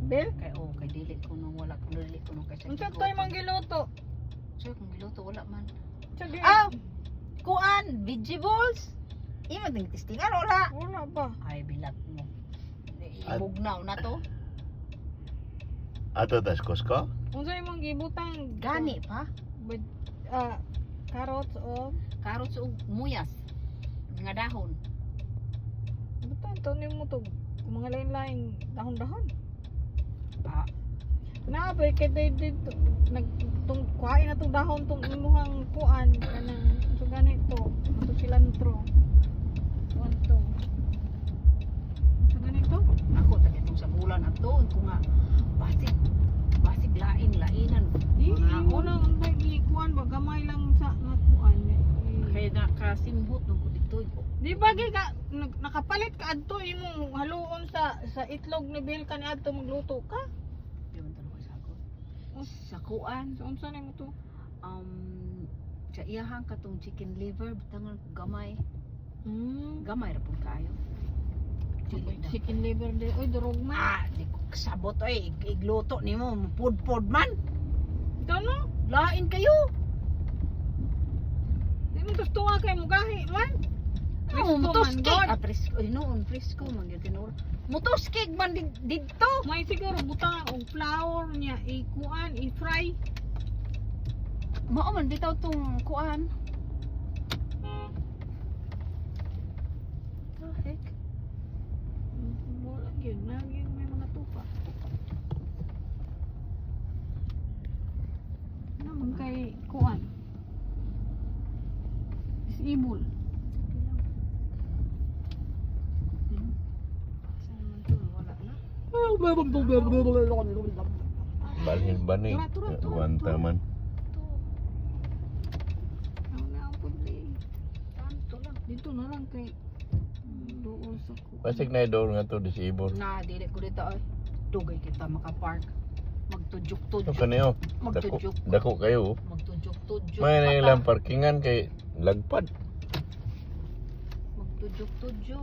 Bill? Kay dili ko nung wala ko dili ko nung kay sa. Unsa toy man giluto? Sir, kung giluto wala man. Sige. Kuan, vegetables. Imo ding testingan wala. Wala ba? Ay bilat mo. Ibugnaw na to. Ato tas Costco? Unsa imong gibutang? Gani pa. Carrots o Carrots ug muyas. Nga dahon. butang to nimo to mga lain-lain dahon-dahon. Ah, Na ba kay dito nagtung kuhain na tong dahon tong imuhang kuan kanang so ganito. Ato cilantro. Kuanto. So ganito? ako taga itong sa bulan ato ko nga basig lainan. Mga unang kuan ba gamay lang sa nga kuan. Kaya nakasimhot nung ko dito. Di ba ka nakapalit ka adto imong haluon sa itlog ni Bill kan adto magluto ka? Di man tanong ko sa ako. Sa kuan, So unsa nimo to? sa iyahang katong chicken liver bitangan gamay Mm. ra pud kaayo. Dili na. Chicken liver de. Oy, durog man. Di ko kasabot oy, igluto nimo pud man. Ikaw no? Lain kayo. Di mo gusto nga kayo mugahi man. Oh, Presko man, mutoskig. God. Presko. Ay, noon, presko man yun tinuro. Mutoskig man dito. May siguro butang og flour niya ikuan, i-fry. Mao man bitaw tong kuan. The heck? Wala gyud na gyud may mga tupa. Naman kay kuan. Disable. Saan man to? Wala na. Balhin baning. Wanta man. Ang naapod di. Tanto lang. Dito na lang kay doon sa kuan. Basig na doon nga to disable. Na, dili ko dito ay. Dugay kita makapark. So Magtujuk-tujuk. kaniyo. Magtujuk. Dako kayo. Magtujuk-tujuk. May na Baka ilang parkingan kay lagpad. Magtujuk-tujuk.